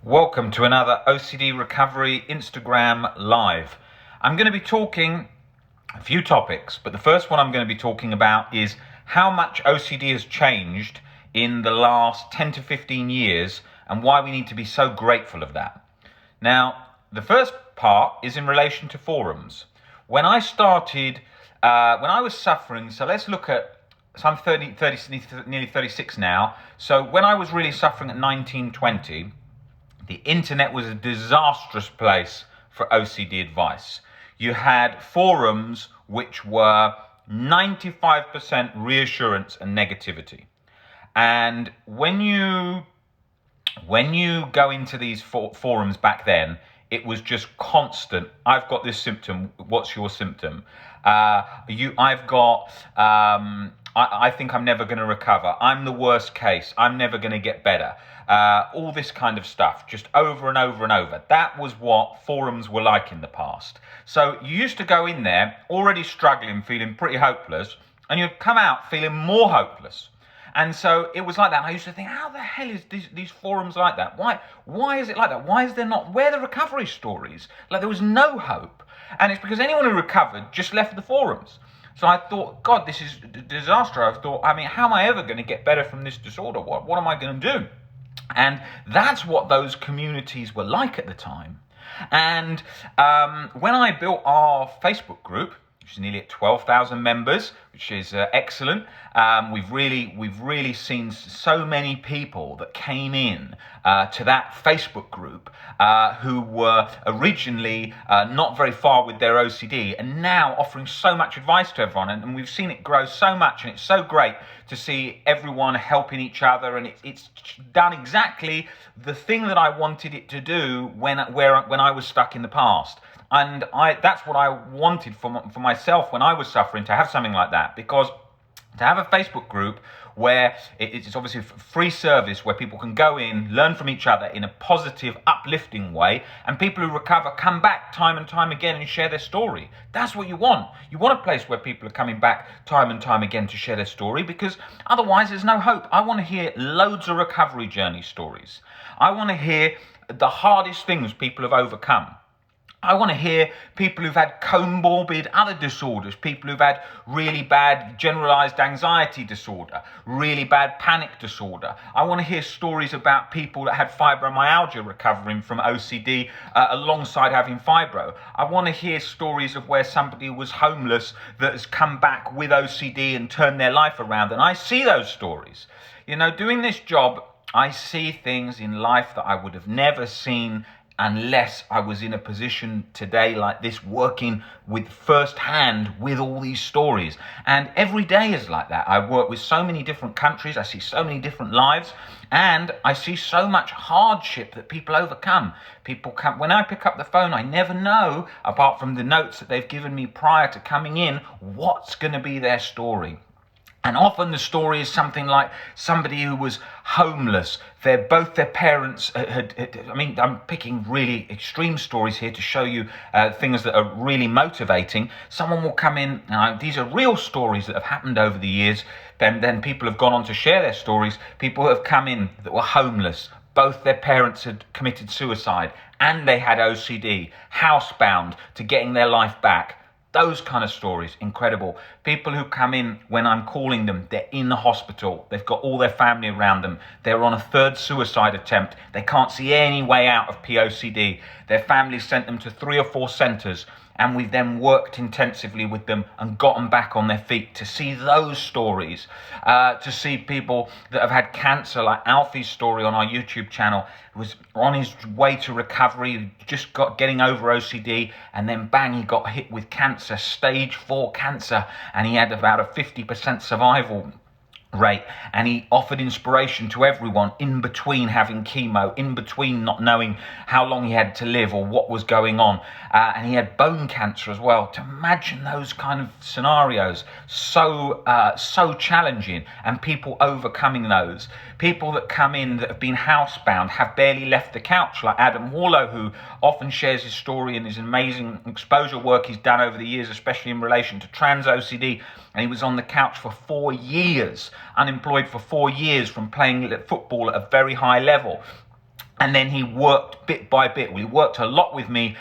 Welcome to another OCD Recovery Instagram Live. I'm going to be talking a few topics, but the first one I'm going to be talking about is how much OCD has changed in the last 10 to 15 years and why we need to be so grateful of that. Now, the first part is in relation to forums. When I started, when I was suffering, so let's look at, so I'm 30, nearly 36 now. So when I was really suffering at 19, 20, the internet was a disastrous place for OCD advice. You had forums which were 95% reassurance and negativity. And when you go into these forums back then, it was just constant. I've got this symptom. What's your symptom? I've got. I think I'm never going to recover. I'm the worst case. I'm never going to get better. All this kind of stuff, just over and over and over. That was what forums were like in the past. So you used to go in there already struggling, feeling pretty hopeless, and you'd come out feeling more hopeless. And so it was like that. And I used to think, how the hell is these forums like that? Why is it like that? Why is there not? Where are the recovery stories? Like there was no hope. And it's because anyone who recovered just left the forums. So I thought, God, this is a disaster. I thought, how am I ever going to get better from this disorder? What am I going to do? And that's what those communities were like at the time. And when I built our Facebook group, which is nearly at 12,000 members, which is excellent. We've really seen so many people that came in to that Facebook group who were originally not very far with their OCD and now offering so much advice to everyone. And we've seen it grow so much, and it's so great to see everyone helping each other. And it's done exactly the thing that I wanted it to do when I was stuck in the past. And that's what I wanted for myself when I was suffering, to have something like that. Because to have a Facebook group where it's obviously a free service where people can go in, learn from each other in a positive, uplifting way, and people who recover come back time and time again and share their story. That's what you want. You want a place where people are coming back time and time again to share their story, because otherwise there's no hope. I want to hear loads of recovery journey stories. I want to hear the hardest things people have overcome. I want to hear people who've had comorbid other disorders, people who've had really bad generalized anxiety disorder, really bad panic disorder. I want to hear stories about people that had fibromyalgia recovering from OCD alongside having fibro. I want to hear stories of where somebody was homeless that has come back with OCD and turned their life around. And I see those stories. You know, doing this job, I see things in life that I would have never seen unless I was in a position today like this, working with firsthand with all these stories. And every day is like that. I work with so many different countries, I see so many different lives, and I see so much hardship that people overcome. People come, when I pick up the phone, I never know, apart from the notes that they've given me prior to coming in, what's going to be their story. And often the story is something like somebody who was homeless. Both their parents I'm picking really extreme stories here to show you things that are really motivating. Someone will come in, these are real stories that have happened over the years. Then people have gone on to share their stories. People have come in that were homeless. Both their parents had committed suicide and they had OCD, housebound to getting their life back. Those kind of stories, incredible. People who come in when I'm calling them, they're in the hospital. They've got all their family around them. They're on a third suicide attempt. They can't see any way out of POCD. Their family sent them to 3 or 4 centres, and we've then worked intensively with them and got them back on their feet. To see those stories, to see people that have had cancer, like Alfie's story on our YouTube channel, was on his way to recovery, just getting over OCD, and then bang, he got hit with cancer, stage 4 cancer, and he had about a 50% survival rate, and he offered inspiration to everyone in between having chemo, in between not knowing how long he had to live or what was going on, and he had bone cancer as well. To imagine those kind of scenarios, so challenging, and people overcoming those. People that come in that have been housebound, have barely left the couch, like Adam Warlow, who often shares his story and his amazing exposure work he's done over the years, especially in relation to trans OCD. And he was on the couch for 4 years, unemployed for 4 years from playing football at a very high level. And then he worked bit by bit. Well, he worked a lot with me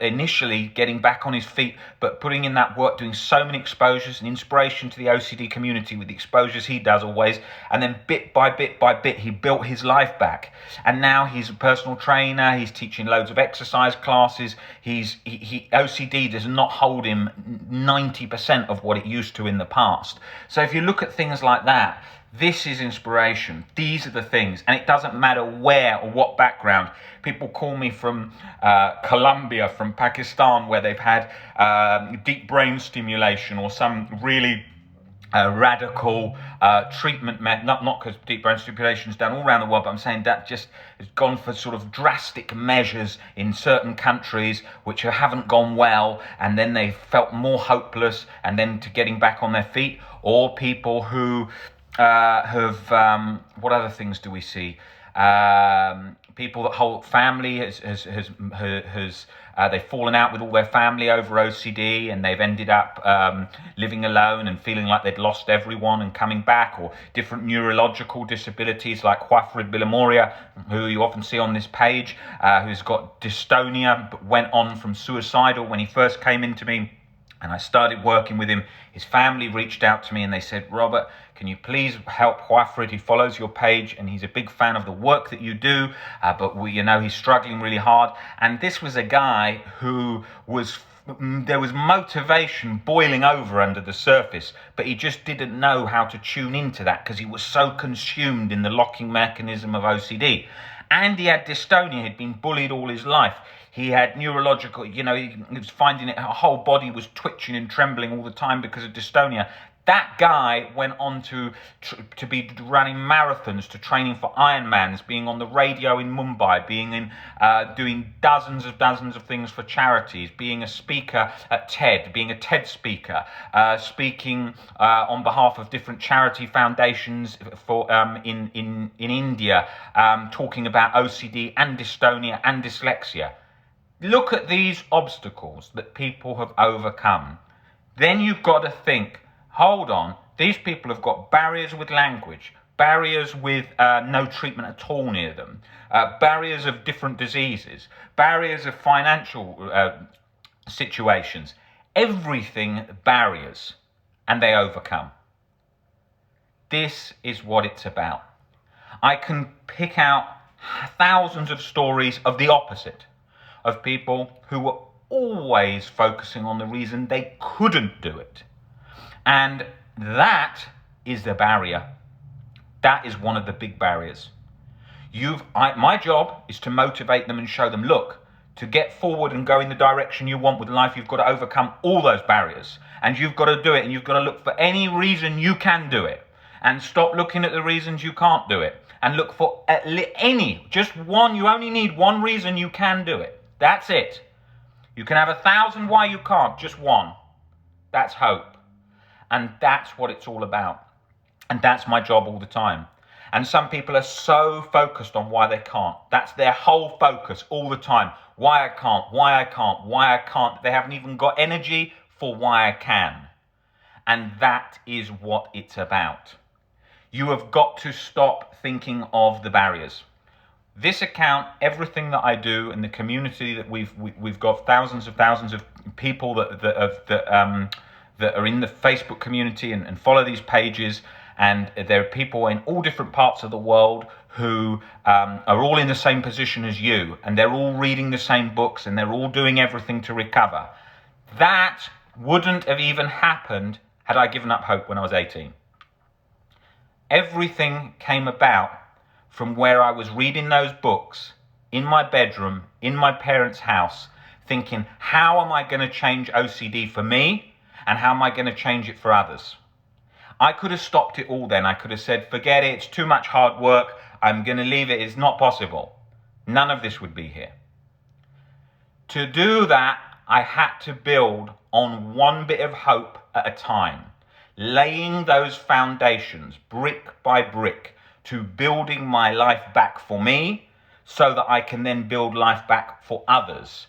initially, getting back on his feet, but putting in that work, doing so many exposures and inspiration to the OCD community with the exposures he does always. And then bit by bit, he built his life back. And now he's a personal trainer. He's teaching loads of exercise classes. OCD does not hold him 90% of what it used to in the past. So if you look at things like that, this is inspiration. These are the things. And it doesn't matter where or what background. People call me from Colombia, from Pakistan, where they've had deep brain stimulation or some really radical treatment method. Not because deep brain stimulation is done all around the world, but I'm saying that just has gone for sort of drastic measures in certain countries which haven't gone well, and then they felt more hopeless, and then to getting back on their feet. Or people who what other things do we see? People that whole family has they've fallen out with all their family over OCD, and they've ended up living alone and feeling like they'd lost everyone and coming back. Or different neurological disabilities like Juanfred Villamoria, who you often see on this page, who's got dystonia but went on from suicidal when he first came into me. And I started working with him. His family reached out to me and they said, Robert, can you please help Juanfred? He follows your page and he's a big fan of the work that you do, but he's struggling really hard. And this was a guy who there was motivation boiling over under the surface, but he just didn't know how to tune into that because he was so consumed in the locking mechanism of OCD. And he had dystonia. He'd been bullied all his life. He had neurological, he was finding it, her whole body was twitching and trembling all the time because of dystonia. That guy went on to be running marathons, to training for Ironmans, being on the radio in Mumbai, being in doing dozens of things for charities, being a speaker at TED, being a TED speaker, speaking on behalf of different charity foundations for in India, talking about OCD and dystonia and dyslexia. Look at these obstacles that people have overcome. Then you've got to think, hold on, these people have got barriers with language, barriers with no treatment at all near them, barriers of different diseases, barriers of financial situations, everything barriers, and they overcome. This is what it's about. I can pick out thousands of stories of the opposite, of people who were always focusing on the reason they couldn't do it. And that is the barrier. That is one of the big barriers. My job is to motivate them and show them, look, to get forward and go in the direction you want with life, you've got to overcome all those barriers. And you've got to do it, and you've got to look for any reason you can do it. And stop looking at the reasons you can't do it. And look for just one. You only need one reason you can do it. That's it. You can have 1,000 why you can't, just one. That's hope. And that's what it's all about. And that's my job all the time. And some people are so focused on why they can't. That's their whole focus all the time. Why I can't, why I can't, why I can't. They haven't even got energy for why I can. And that is what it's about. You have got to stop thinking of the barriers. This account, everything that I do, and the community that we've got thousands of people that are in the Facebook community and follow these pages, and there are people in all different parts of the world who are all in the same position as you, and they're all reading the same books, and they're all doing everything to recover. That wouldn't have even happened had I given up hope when I was 18. Everything came about from where I was reading those books in my bedroom, in my parents' house, thinking, how am I going to change OCD for me, and how am I going to change it for others? I could have stopped it all then. I could have said, forget it, it's too much hard work, I'm going to leave it, it's not possible. None of this would be here. To do that, I had to build on one bit of hope at a time, laying those foundations brick by brick, to building my life back for me so that I can then build life back for others.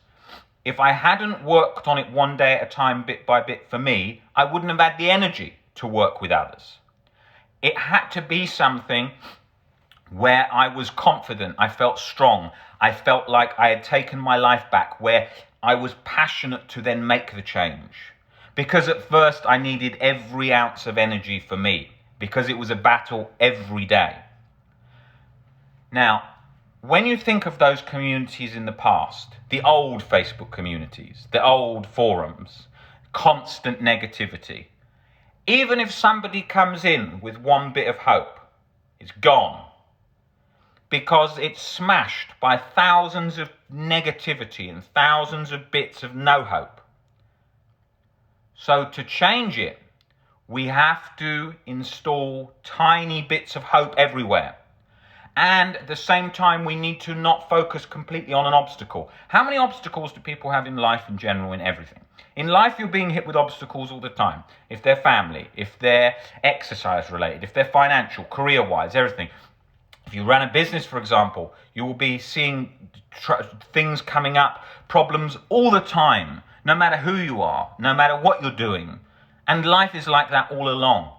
If I hadn't worked on it one day at a time, bit by bit for me, I wouldn't have had the energy to work with others. It had to be something where I was confident, I felt strong, I felt like I had taken my life back, where I was passionate to then make the change. Because at first I needed every ounce of energy for me, because it was a battle every day. Now, when you think of those communities in the past, the old Facebook communities, the old forums, constant negativity, even if somebody comes in with one bit of hope, it's gone. Because it's smashed by thousands of negativity and thousands of bits of no hope. So to change it, we have to install tiny bits of hope everywhere. And at the same time, we need to not focus completely on an obstacle. How many obstacles do people have in life in general, in everything? In life, you're being hit with obstacles all the time. If they're family, if they're exercise related, if they're financial, career-wise, everything. If you run a business, for example, you will be seeing things coming up, problems all the time, no matter who you are, no matter what you're doing. And life is like that all along.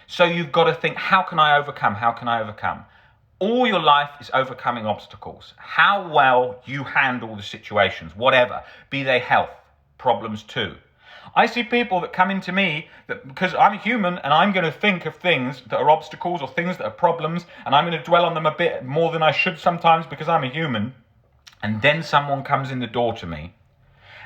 So you've got to think, how can I overcome? How can I overcome? All your life is overcoming obstacles. How well you handle the situations, whatever, be they health, problems too. I see people that come into me that because I'm a human and I'm going to think of things that are obstacles or things that are problems, and I'm going to dwell on them a bit more than I should sometimes because I'm a human. And then someone comes in the door to me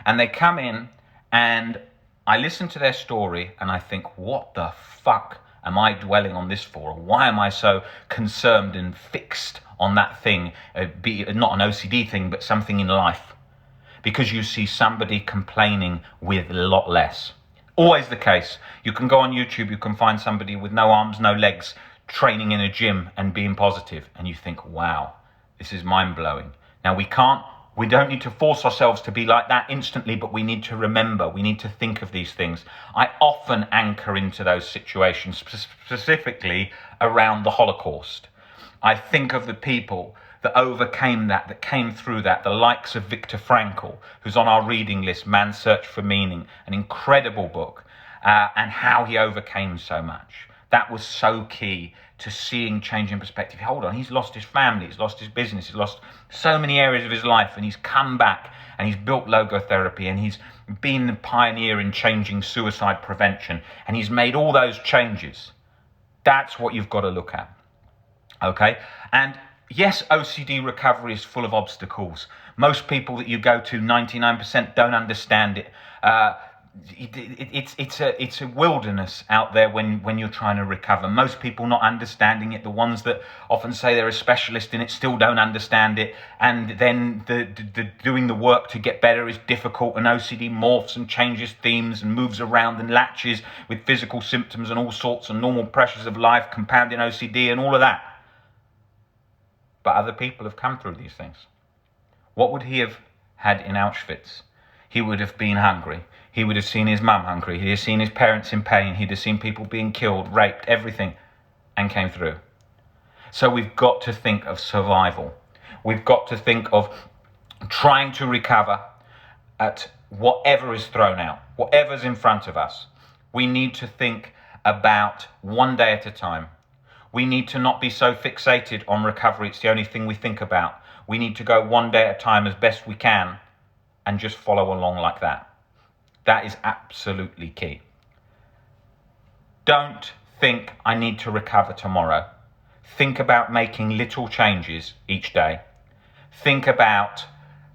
and they come in and I listen to their story and I think, what the fuck am I dwelling on this for? Why am I so concerned and fixed on that thing, be it not an OCD thing, but something in life? Because you see somebody complaining with a lot less. Always the case. You can go on YouTube, you can find somebody with no arms, no legs, training in a gym and being positive. And you think, wow, this is mind-blowing. Now we don't need to force ourselves to be like that instantly, but we need to remember, we need to think of these things. I often anchor into those situations, specifically around the Holocaust. I think of the people that overcame that came through that, the likes of Viktor Frankl, who's on our reading list, Man's Search for Meaning, an incredible book, and how he overcame so much. That was so key to seeing change in perspective. Hold on, he's lost his family, he's lost his business, he's lost so many areas of his life, and he's come back and he's built logotherapy and he's been the pioneer in changing suicide prevention and he's made all those changes. That's what you've got to look at. Okay? And yes, OCD recovery is full of obstacles. Most people that you go to, 99% don't understand it. It's a wilderness out there when you're trying to recover. Most people not understanding it. The ones that often say they're a specialist in it still don't understand it. And then the doing the work to get better is difficult. And OCD morphs and changes themes and moves around and latches with physical symptoms and all sorts and normal pressures of life, compounding OCD and all of that. But other people have come through these things. What would he have had in Auschwitz? He would have been hungry. He would have seen his mum hungry. He'd have seen his parents in pain. He'd have seen people being killed, raped, everything, and came through. So we've got to think of survival. We've got to think of trying to recover at whatever is thrown out, whatever's in front of us. We need to think about one day at a time. We need to not be so fixated on recovery. It's the only thing we think about. We need to go one day at a time as best we can and just follow along like that. That is absolutely key. Don't think I need to recover tomorrow. Think about making little changes each day. Think about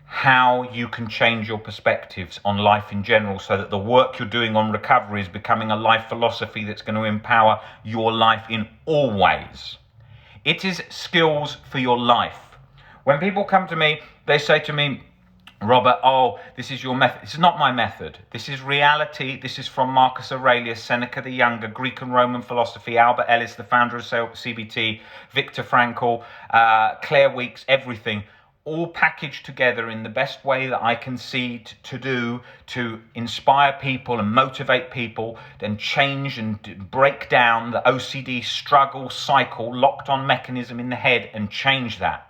how you can change your perspectives on life in general so that the work you're doing on recovery is becoming a life philosophy that's going to empower your life in all ways. It is skills for your life. When people come to me, they say to me, Robert, oh, this is your method. This is not my method. This is reality. This is from Marcus Aurelius, Seneca the Younger, Greek and Roman philosophy, Albert Ellis, the founder of CBT, Viktor Frankl, Claire Weeks, everything, all packaged together in the best way that I can see to do to inspire people and motivate people and change and break down the OCD struggle cycle, locked on mechanism in the head and change that.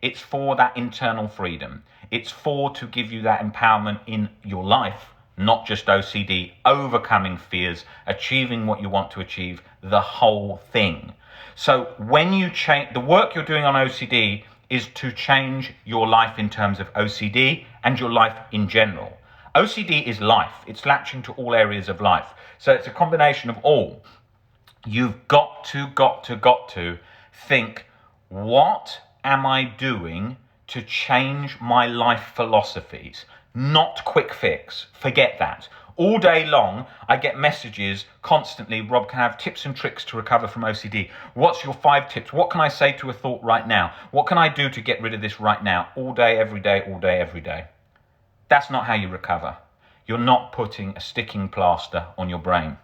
It's for that internal freedom. It's to give you that empowerment in your life, not just OCD, overcoming fears, achieving what you want to achieve, the whole thing. So when you change, the work you're doing on OCD is to change your life in terms of OCD and your life in general. OCD is life. It's latching to all areas of life. So it's a combination of all. You've got to think, what am I doing to change my life philosophies? Not quick fix. Forget that. All day long, I get messages constantly, Rob, can I have tips and tricks to recover from OCD? What's your 5 tips? What can I say to a thought right now? What can I do to get rid of this right now? All day, every day, all day, every day. That's not how you recover. You're not putting a sticking plaster on your brain.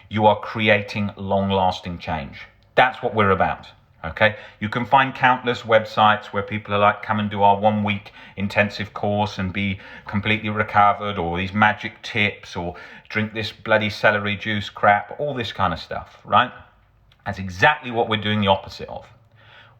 You are creating long-lasting change. That's what we're about. Okay, you can find countless websites where people are like, come and do our 1 week intensive course and be completely recovered, or these magic tips, or drink this bloody celery juice crap, all this kind of stuff, right? That's exactly what we're doing the opposite of.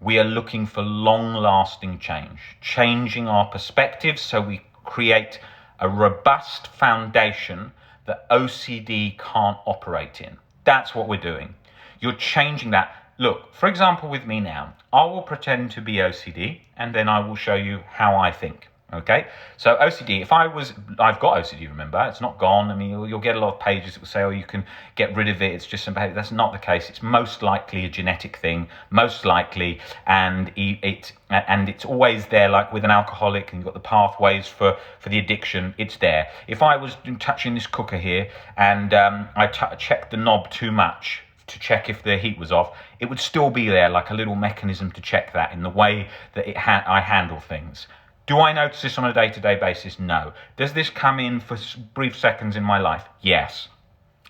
We are looking for long-lasting change, changing our perspectives so we create a robust foundation that OCD can't operate in. That's what we're doing. You're changing that. Look, for example, with me now, I will pretend to be OCD and then I will show you how I think. Okay? So OCD, I've got OCD, remember, it's not gone. I mean, you'll get a lot of pages that will say, oh, you can get rid of it, it's just some behavior. That's not the case. It's most likely a genetic thing, most likely, and it's always there, like with an alcoholic, and you've got the pathways for the addiction, it's there. If I was touching this cooker here and I checked the knob too much, to check if the heat was off, it would still be there, like a little mechanism to check that in the way that I handle things. Do I notice this on a day-to-day basis? No. Does this come in for brief seconds in my life? Yes.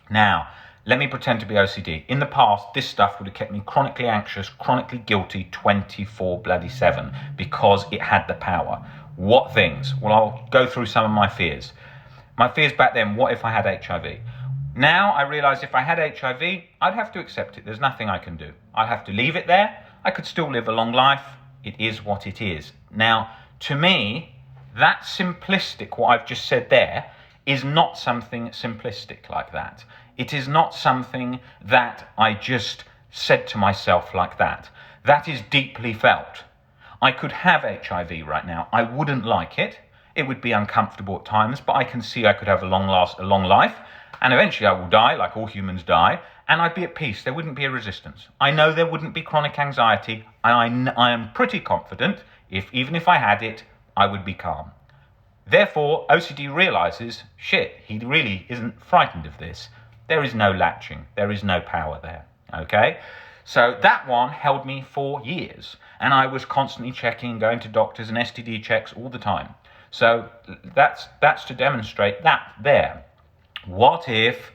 Now, let me pretend to be OCD. In the past, this stuff would have kept me chronically anxious, chronically guilty 24/7 because it had the power. What things? Well, I'll go through some of my fears. My fears back then, what if I had HIV? Now I realise if I had HIV, I'd have to accept it. There's nothing I can do. I'd have to leave it there. I could still live a long life. It is what it is. Now, to me, that simplistic, what I've just said there, is not something simplistic like that. It is not something that I just said to myself like that. That is deeply felt. I could have HIV right now. I wouldn't like it. It would be uncomfortable at times, but I can see I could have a long life. And eventually I will die, like all humans die, and I'd be at peace. There wouldn't be a resistance. I know there wouldn't be chronic anxiety, and I am pretty confident, even if I had it, I would be calm. Therefore, OCD realizes, shit, he really isn't frightened of this. There is no latching. There is no power there, okay? So that one held me for years, and I was constantly checking, going to doctors and STD checks all the time. So that's to demonstrate that there. What if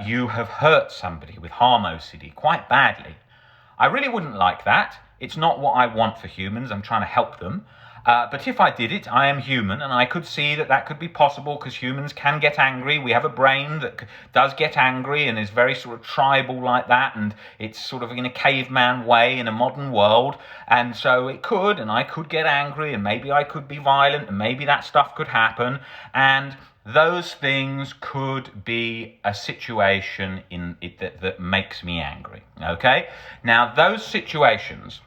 you have hurt somebody with harm OCD quite badly? I really wouldn't like that. It's not what I want for humans. I'm trying to help them. But if I did it, I am human, and I could see that could be possible because humans can get angry. We have a brain that does get angry and is very sort of tribal like that, and it's sort of in a caveman way in a modern world. And so it could, and I could get angry, and maybe I could be violent, and maybe that stuff could happen. And those things could be a situation in it that makes me angry, okay? Now, those situations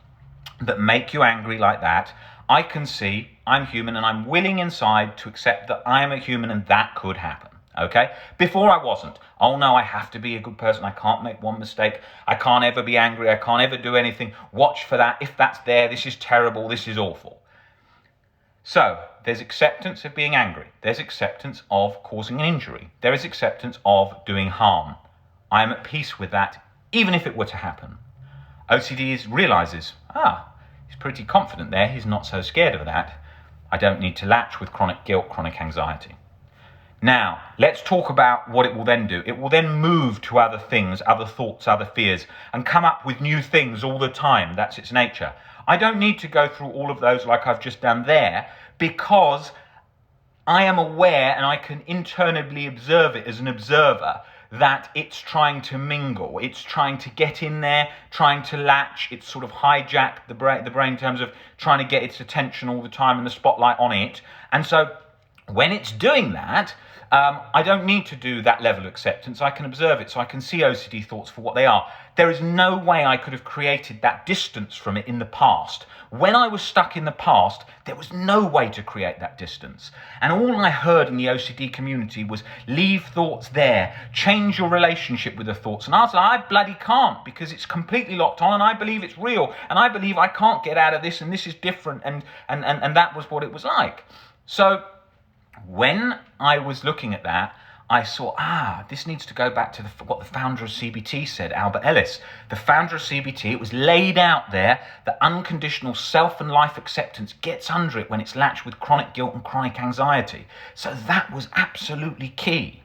that make you angry like that, I can see I'm human and I'm willing inside to accept that I'm a human and that could happen, okay? Before I wasn't. Oh no, I have to be a good person. I can't make one mistake. I can't ever be angry. I can't ever do anything. Watch for that. If that's there, this is terrible. This is awful. So, there's acceptance of being angry. There's acceptance of causing an injury. There is acceptance of doing harm. I am at peace with that, even if it were to happen. OCD realizes, he's pretty confident there. He's not so scared of that. I don't need to latch with chronic guilt, chronic anxiety. Now, let's talk about what it will then do. It will then move to other things, other thoughts, other fears, and come up with new things all the time. That's its nature. I don't need to go through all of those like I've just done there, because I am aware and I can internally observe it as an observer that it's trying to mingle. It's trying to get in there, trying to latch. It's sort of hijacked the brain in terms of trying to get its attention all the time and the spotlight on it. And so when it's doing that, I don't need to do that level of acceptance. I can observe it, so I can see OCD thoughts for what they are. There is no way I could have created that distance from it in the past. When I was stuck in the past, there was no way to create that distance. And all I heard in the OCD community was, leave thoughts there, change your relationship with the thoughts. And I was like, I bloody can't, because it's completely locked on, and I believe it's real, and I believe I can't get out of this, and this is different, and that was what it was like. So when I was looking at that, I saw, this needs to go back to what the founder of CBT said, Albert Ellis. The founder of CBT, it was laid out there that unconditional self and life acceptance gets under it when it's latched with chronic guilt and chronic anxiety. So that was absolutely key.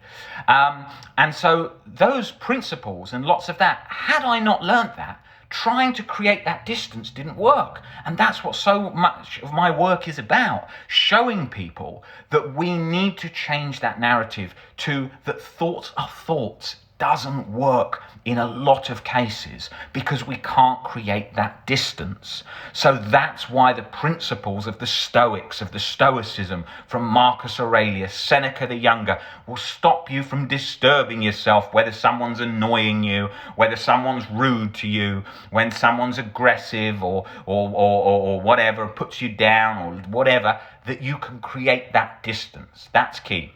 And so those principles and lots of that, had I not learnt that, trying to create that distance didn't work. And that's what so much of my work is about, showing people that we need to change that narrative to that thoughts are thoughts doesn't work in a lot of cases because we can't create that distance. So that's why the principles of the Stoics, of the Stoicism from Marcus Aurelius, Seneca the Younger, will stop you from disturbing yourself, whether someone's annoying you, whether someone's rude to you, when someone's aggressive or whatever, puts you down or whatever, that you can create that distance. That's key.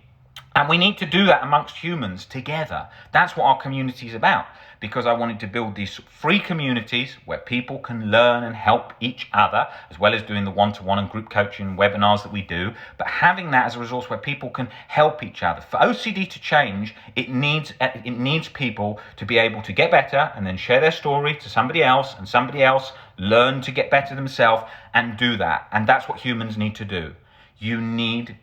And we need to do that amongst humans together. That's what our community is about, because I wanted to build these free communities where people can learn and help each other, as well as doing the one-to-one and group coaching and webinars that we do, but having that as a resource where people can help each other. For OCD to change, it needs people to be able to get better and then share their story to somebody else, and somebody else learn to get better themselves and do that. And that's what humans need to do. You need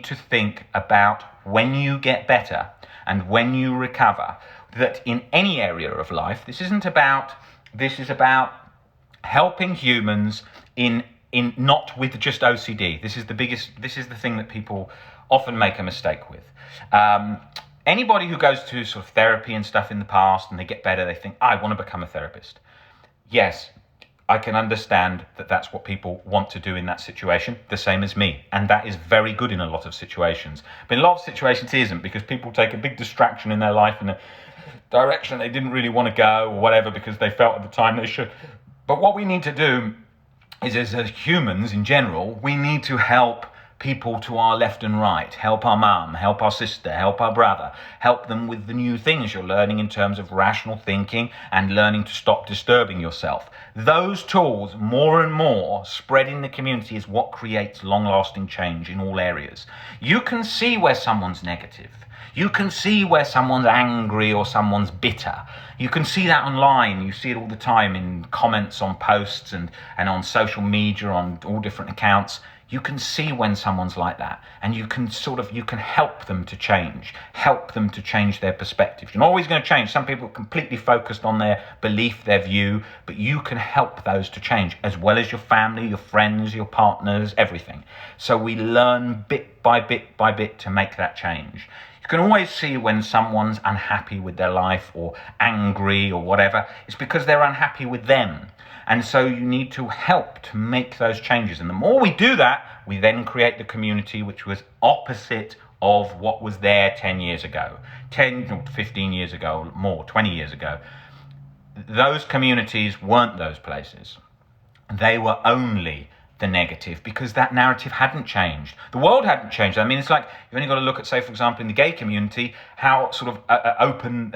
to think about when you get better and when you recover, that in any area of life, this is about helping humans in not with just OCD. This is the thing that people often make a mistake with. Anybody who goes to sort of therapy and stuff in the past and they get better, they think, I want to become a therapist. Yes, I can understand that that's what people want to do in that situation, the same as me. And that is very good in a lot of situations. But in a lot of situations it isn't, because people take a big distraction in their life in a direction they didn't really want to go or whatever, because they felt at the time they should. But what we need to do is, as humans in general, we need to help people to our left and right, help our mum, help our sister, help our brother, help them with the new things you're learning in terms of rational thinking and learning to stop disturbing yourself. Those tools, more and more, spread in the community is what creates long-lasting change in all areas. You can see where someone's negative. You can see where someone's angry or someone's bitter. You can see that online. You see it all the time in comments on posts and on social media, on all different accounts. You can see when someone's like that, and you can help them to change their perspective. You're not always going to change. Some people are completely focused on their belief, their view, but you can help those to change, as well as your family, your friends, your partners, everything. So we learn bit by bit to make that change. You can always see when someone's unhappy with their life or angry or whatever. It's because they're unhappy with them. And so you need to help to make those changes. And the more we do that, we then create the community which was opposite of what was there 10 years ago, 10 or 15 years ago, more, 20 years ago. Those communities weren't those places. They were only the negative, because that narrative hadn't changed. The world hadn't changed. I mean, it's like, you've only got to look at, say, for example, in the gay community, how sort of open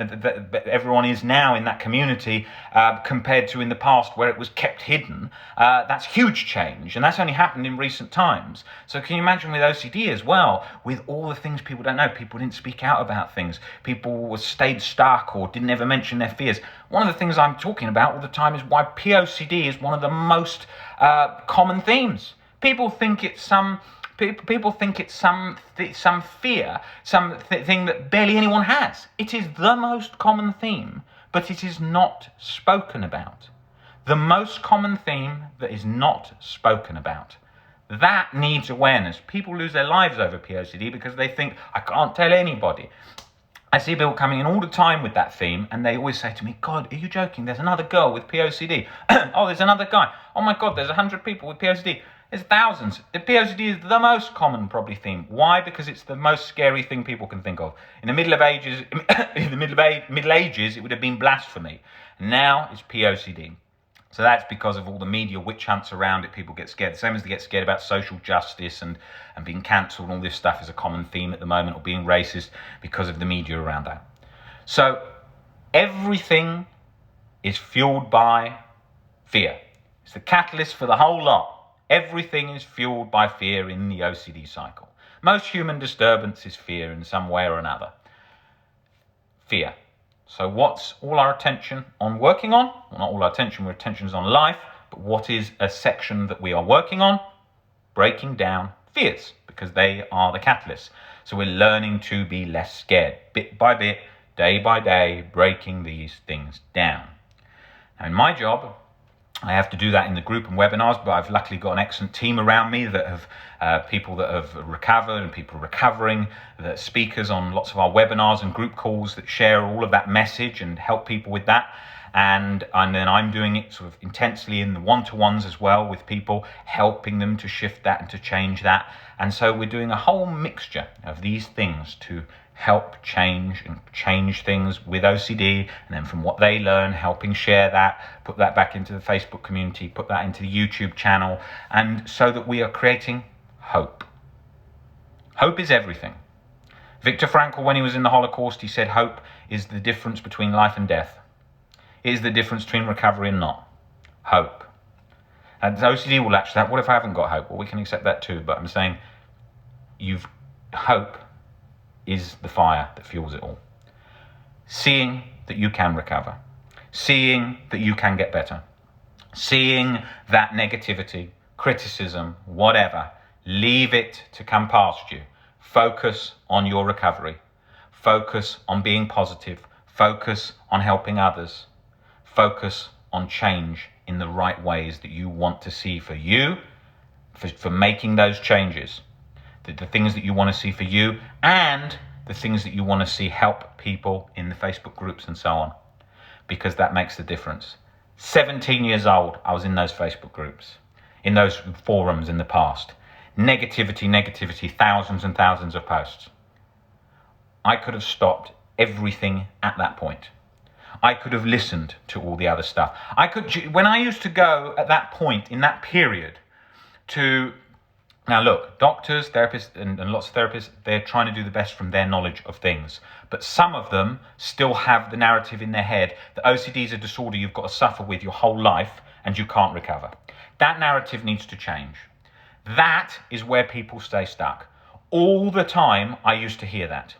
everyone is now in that community compared to in the past where it was kept hidden. That's huge change, and that's only happened in recent times. So can you imagine with OCD as well, with all the things people don't know? People didn't speak out about things. People stayed stuck or didn't ever mention their fears. One of the things I'm talking about all the time is why POCD is one of the most common themes. People think it's some fear, thing that barely anyone has. It is the most common theme, but it is not spoken about. The most common theme that is not spoken about. That needs awareness. People lose their lives over POCD because they think, I can't tell anybody. I see people coming in all the time with that theme, and they always say to me, God, are you joking? There's another girl with POCD. Oh, there's another guy. Oh my God, there's 100 people with POCD. There's thousands. The POCD is the most common probably theme. Why? Because it's the most scary thing people can think of. In the Middle Ages, it would have been blasphemy. Now it's POCD. So that's because of all the media witch hunts around it. People get scared. The same as they get scared about social justice and being cancelled and all this stuff is a common theme at the moment, or being racist because of the media around that. So everything is fueled by fear. It's the catalyst for the whole lot. Everything is fueled by fear in the OCD cycle. Most human disturbance is fear in some way or another. Fear. So what's all our attention on working on? Well, not all our attention, our attention is on life, but what is a section that we are working on? Breaking down fears, because they are the catalyst. So we're learning to be less scared, bit by bit, day by day, breaking these things down. Now in my job, I have to do that in the group and webinars, but I've luckily got an excellent team around me that have people that have recovered and people recovering, that speakers on lots of our webinars and group calls that share all of that message and help people with that. And then I'm doing it sort of intensely in the one-to-ones as well with people, helping them to shift that and to change that. And so we're doing a whole mixture of these things to help change things with OCD, and then from what they learn, helping share that, put that back into the Facebook community, put that into the YouTube channel, and so that we are creating hope. Hope is everything. Viktor Frankl, when he was in the Holocaust, he said hope is the difference between life and death. It is the difference between recovery and not. Hope. And OCD will latch that. What if I haven't got hope? Well, we can accept that too, but I'm saying hope is the fire that fuels it all. Seeing that you can recover. Seeing that you can get better. Seeing that negativity, criticism, whatever, leave it to come past you. Focus on your recovery. Focus on being positive. Focus on helping others. Focus on change in the right ways that you want to see for you, for making those changes. The things that you want to see for you, and the things that you want to see help people in the Facebook groups and so on, because that makes the difference. 17 years old, I was in those Facebook groups, in those forums in the past. Negativity, thousands and thousands of posts. I could have stopped everything at that point. I could have listened to all the other stuff. When I used to go at that point, in that period, now look, doctors, therapists, and lots of therapists, they're trying to do the best from their knowledge of things. But some of them still have the narrative in their head that OCD is a disorder you've got to suffer with your whole life and you can't recover. That narrative needs to change. That is where people stay stuck. All the time I used to hear that.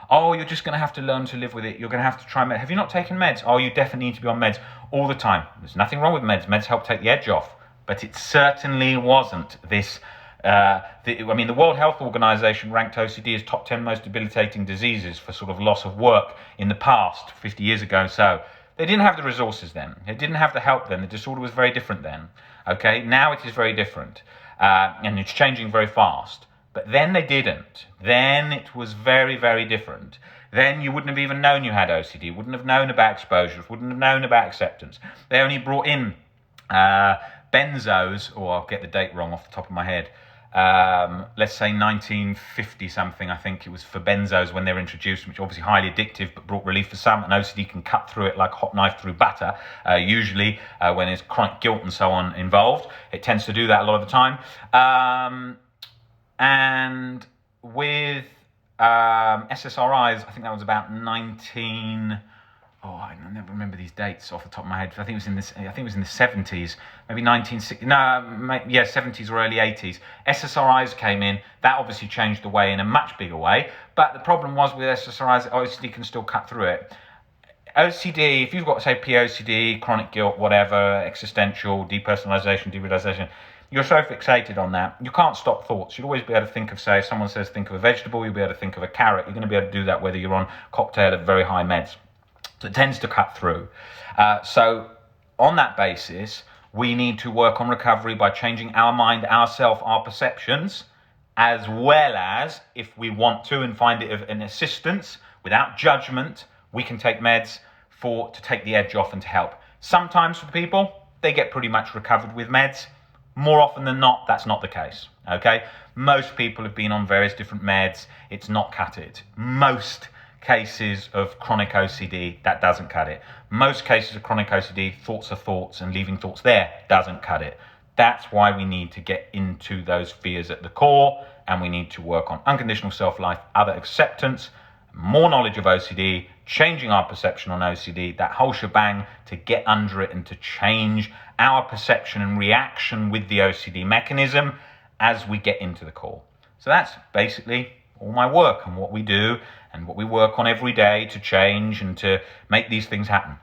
Oh, you're just going to have to learn to live with it. You're going to have to try meds. Have you not taken meds? Oh, you definitely need to be on meds all the time. There's nothing wrong with meds. Meds help take the edge off. But it certainly wasn't this. The World Health Organization ranked OCD as top 10 most debilitating diseases for sort of loss of work in the past, 50 years ago. So they didn't have the resources then. They didn't have the help then. The disorder was very different then. Okay, now it is very different. And it's changing very fast. But then they didn't. Then it was very, very different. Then you wouldn't have even known you had OCD, wouldn't have known about exposures, wouldn't have known about acceptance. They only brought in benzos, or I'll get the date wrong off the top of my head, let's say 1950 something, I think it was, for benzos when they were introduced, which are obviously highly addictive but brought relief for some, and OCD can cut through it like a hot knife through butter, usually when there's chronic guilt and so on involved. It tends to do that a lot of the time. And with SSRIs, I think that was about I never remember these dates off the top of my head. I think it was in the 70s, maybe 1960. No, yeah, 70s or early 80s. SSRIs came in. That obviously changed the way in a much bigger way. But the problem was with SSRIs, OCD can still cut through it. OCD, if you've got, say, POCD, chronic guilt, whatever, existential, depersonalization, derealization, you're so fixated on that, you can't stop thoughts. You'll always be able to think of, say, if someone says think of a vegetable, you'll be able to think of a carrot. You're going to be able to do that whether you're on cocktail of very high meds. So it tends to cut through. So on that basis, we need to work on recovery by changing our mind, ourself, our perceptions, as well as, if we want to and find it an assistance, without judgment, we can take meds to take the edge off and to help. Sometimes for people, they get pretty much recovered with meds. More often than not, that's not the case, okay? Most people have been on various different meds. It's not cut it. Most cases of chronic OCD, that doesn't cut it. Most cases of chronic OCD, thoughts are thoughts and leaving thoughts there doesn't cut it. That's why we need to get into those fears at the core, and we need to work on unconditional self-life, other acceptance, more knowledge of OCD, changing our perception on OCD, that whole shebang, to get under it and to change our perception and reaction with the OCD mechanism as we get into the core. So that's basically all my work and what we do and what we work on every day to change and to make these things happen.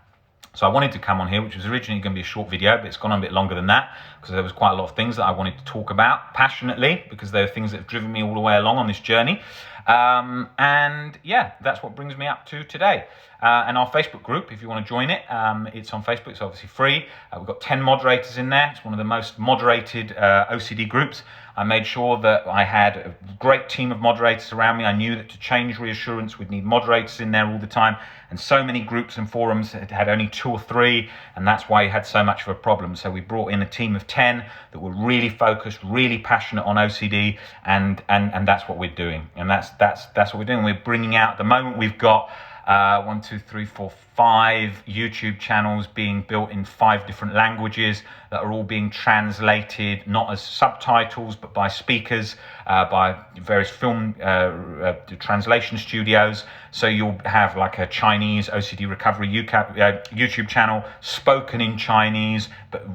So I wanted to come on here, which was originally going to be a short video, but it's gone on a bit longer than that because there was quite a lot of things that I wanted to talk about passionately, because there are things that have driven me all the way along on this journey. And yeah, that's what brings me up to today. And our Facebook group, if you want to join it, it's on Facebook. It's obviously free. We've got 10 moderators in there. It's one of the most moderated OCD groups. I made sure that I had a great team of moderators around me. I knew that to change reassurance, we'd need moderators in there all the time. And so many groups and forums had only 2 or 3, and that's why you had so much of a problem. So we brought in a team of 10 that were really focused, really passionate on OCD, and that's what we're doing. And that's what we're doing. We're bringing out, at the moment, we've got 1, 2, 3, 4, 5 YouTube channels being built in 5 different languages that are all being translated, not as subtitles, but by speakers, by various film translation studios. So you'll have like a Chinese OCD recovery YouTube channel spoken in Chinese, but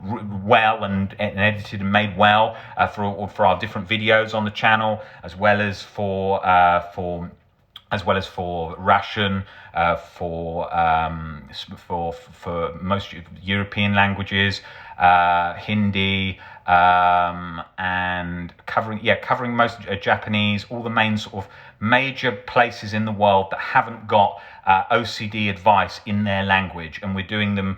well and edited and made well for our different videos on the channel, as well as for Russian, for most European languages, Hindi, and covering most Japanese, all the main sort of major places in the world that haven't got OCD advice in their language, and we're doing them,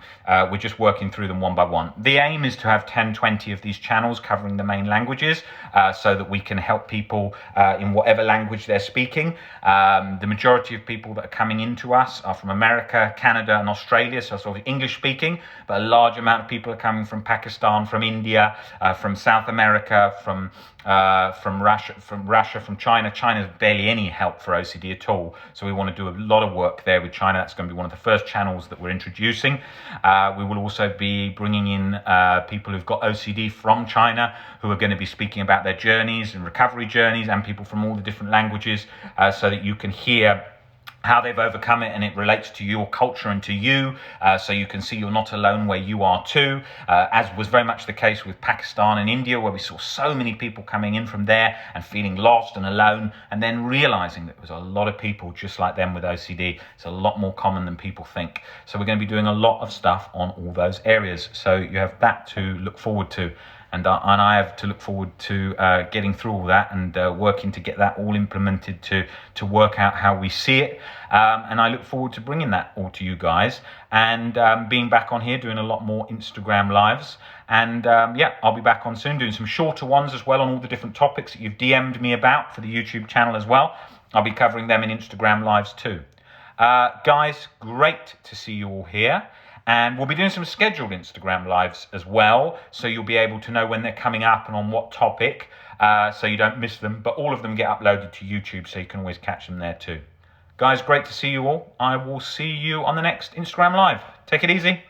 we're just working through them one by one. The aim is to have 10, 20 of these channels covering the main languages, so that we can help people in whatever language they're speaking. The majority of people that are coming into us are from America, Canada, and Australia, so sort of English speaking, but a large amount of people are coming from Pakistan, from India, from South America, from Russia, from China. China's barely any help for OCD at all, so we want to do a lot of work there with China. That's going to be one of the first channels that we're introducing. We will also be bringing in people who've got OCD from China, who are going to be speaking about their journeys and recovery journeys, and people from all the different languages, so that you can hear how they've overcome it, and it relates to your culture and to you, so you can see you're not alone where you are too, as was very much the case with Pakistan and India, where we saw so many people coming in from there and feeling lost and alone, and then realizing that there was a lot of people just like them with OCD. It's a lot more common than people think. So we're going to be doing a lot of stuff on all those areas, so you have that to look forward to. And I have to look forward to getting through all that and working to get that all implemented to work out how we see it. And I look forward to bringing that all to you guys, and being back on here doing a lot more Instagram lives. And yeah, I'll be back on soon doing some shorter ones as well on all the different topics that you've DM'd me about for the YouTube channel as well. I'll be covering them in Instagram lives too. Guys, great to see you all here. And we'll be doing some scheduled Instagram lives as well, so you'll be able to know when they're coming up and on what topic, so you don't miss them. But all of them get uploaded to YouTube, so you can always catch them there too. Guys, great to see you all. I will see you on the next Instagram live. Take it easy.